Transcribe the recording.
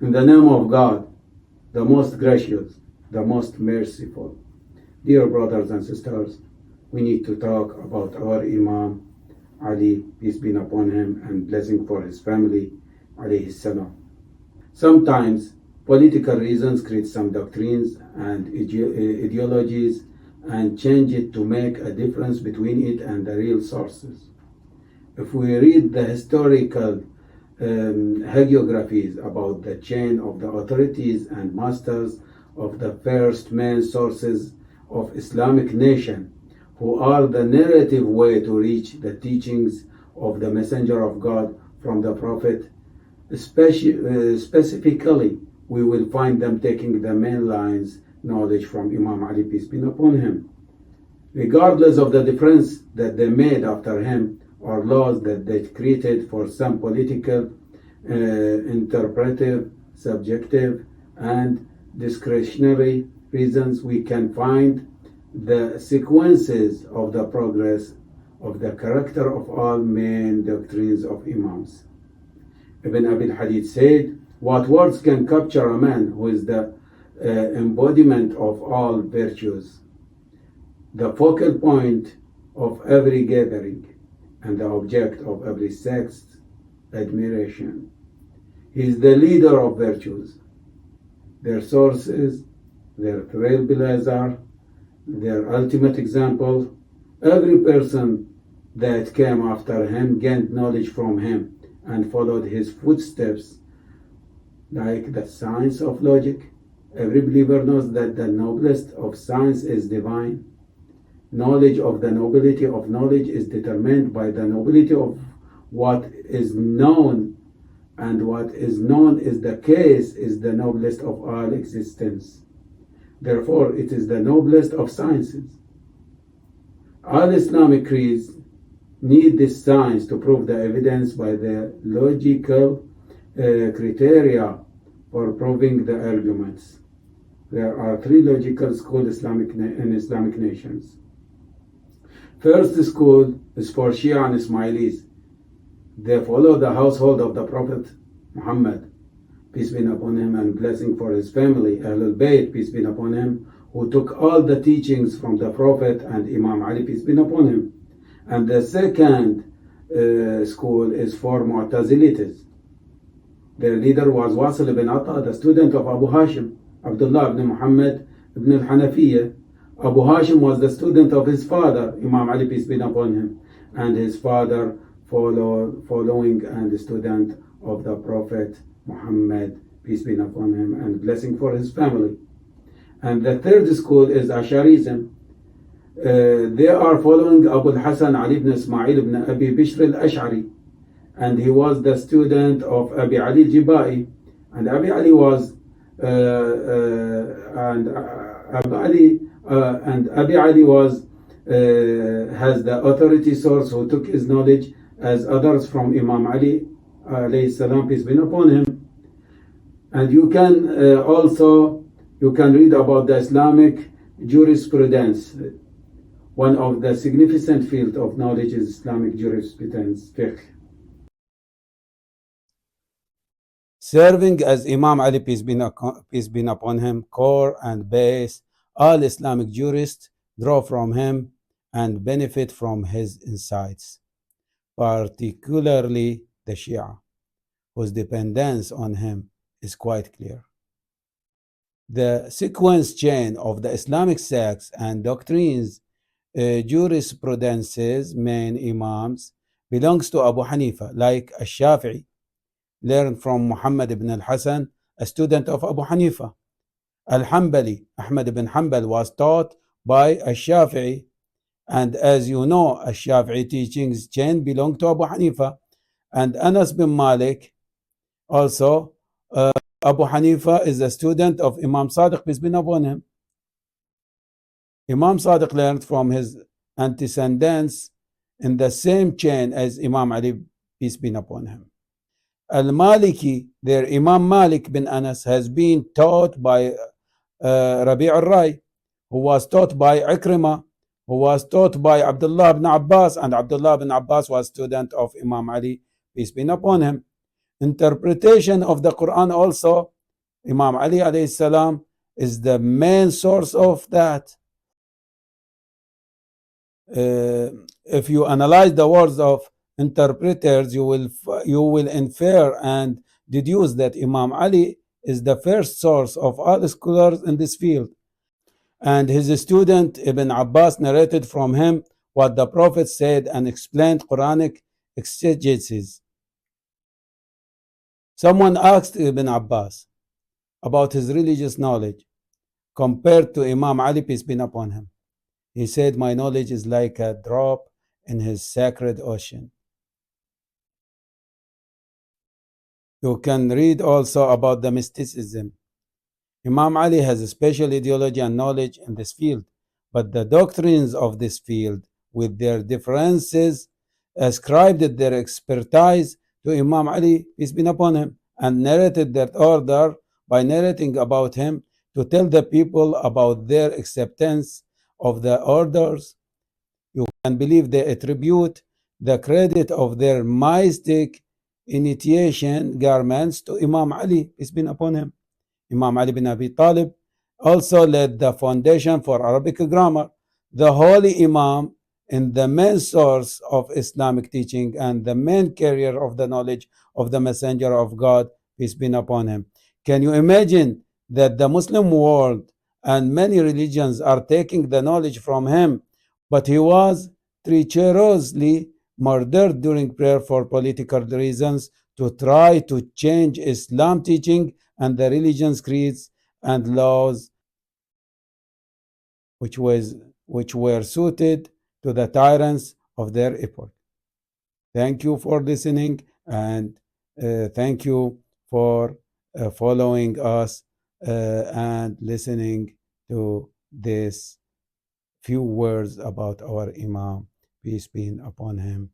In the name of God, the most gracious, the most merciful. Dear brothers and sisters, we need to talk about our Imam Ali, peace be upon him, and blessing for his family, alayhi salam. Sometimes political reasons create some doctrines and ideologies and change it to make a difference between it and the real sources. If we read the historical hagiographies about the chain of the authorities and masters of the first main sources of Islamic nation, who are the narrative way to reach the teachings of the Messenger of God from the Prophet, specifically, we will find them taking the main lines knowledge from Imam Ali, peace be upon him, regardless of the difference that they made after him or laws that they created for some political, interpretive, subjective, and discretionary reasons. We can find the sequences of the progress of the character of all main doctrines of Imams. Ibn Abi al-Hadid said, what words can capture a man who is the embodiment of all virtues, the focal point of every gathering, and the object of every sect's admiration. He is the leader of virtues, their sources, their trailblazer, their ultimate example. Every person that came after him gained knowledge from him and followed his footsteps, like the science of logic. Every believer knows that the noblest of science is divine. Knowledge of the nobility of knowledge is determined by the nobility of what is known, and what is known is the case is the noblest of all existence. Therefore, it is the noblest of sciences. All Islamic creeds need this science to prove the evidence by the logical criteria for proving the arguments. There are three logical schools in Islamic nations. First school is for Shia and Ismailis. They follow the household of the Prophet Muhammad, peace be upon him, and blessing for his family, Ahlul Bayt, peace be upon him, who took all the teachings from the Prophet and Imam Ali, peace be upon him. And the second school is for Mu'tazilites. Their leader was Wasil ibn Atta, the student of Abu Hashim, Abdullah ibn Muhammad ibn al-Hanafiyyah. Abu Hashim was the student of his father, Imam Ali, peace be upon him, and his father following and student of the Prophet Muhammad, peace be upon him, and blessing for his family. And the third school is Asharism. They are following Abu al-Hasan Ali ibn Ismail ibn Abi Bishr al-Ash'ari, and he was the student of Abi Ali Jibai, and Abi Ali was Abi Ali was has the authority source who took his knowledge as others from Imam Ali alayhi salam, peace be upon him. And you can read about the Islamic jurisprudence. One of the significant field of knowledge is Islamic jurisprudence, fiqh. Serving as Imam Ali, peace be upon him, core and base, all Islamic jurists draw from him and benefit from his insights, particularly the Shia, whose dependence on him is quite clear. The sequence chain of the Islamic sects and doctrines, jurisprudences, main imams, belongs to Abu Hanifa, like Al-Shafi'i, learned from Muhammad ibn al-Hasan, a student of Abu Hanifa. Al-Hanbali, Ahmad ibn Hanbal, was taught by Al-Shafi'i, and as you know, Al-Shafi'i teachings chain belong to Abu Hanifa. And Anas bin Malik, also, Abu Hanifa is a student of Imam Sadiq, peace be upon him. Imam Sadiq learned from his antecedents in the same chain as Imam Ali, peace be upon him. Al-Maliki, their Imam Malik bin Anas, has been taught by Rabi' al-Rai, who was taught by Ikrimah, who was taught by Abdullah ibn Abbas, and Abdullah ibn Abbas was student of Imam Ali, peace be upon him. interpretation of the Quran also, Imam Ali alayhi salam is the main source of that. If you analyze the words of interpreters, you will infer and deduce that Imam Ali is the first source of all scholars in this field. And his student Ibn Abbas narrated from him what the Prophet said and explained Quranic exegesis. Someone asked Ibn Abbas about his religious knowledge compared to Imam Ali, peace be upon him. He said, my knowledge is like a drop in his sacred ocean. You can read also about the mysticism. Imam Ali has a special ideology and knowledge in this field, but the doctrines of this field, with their differences, ascribed their expertise to Imam Ali, peace be upon him, and narrated that order by narrating about him to tell the people about their acceptance of the orders. You can believe they attribute the credit of their mystic initiation garments to Imam Ali, peace be upon him. Imam Ali bin Abi Talib also laid the foundation for Arabic grammar. The holy Imam and the main source of Islamic teaching and the main carrier of the knowledge of the Messenger of God, peace be upon him. Can you imagine that the Muslim world and many religions are taking the knowledge from him, but he was treacherously murdered during prayer for political reasons to try to change Islam teaching and the religion's creeds and laws which were suited to the tyrants of their epoch. Thank you for listening, and thank you for following us and listening to this few words about our Imam, peace be upon him.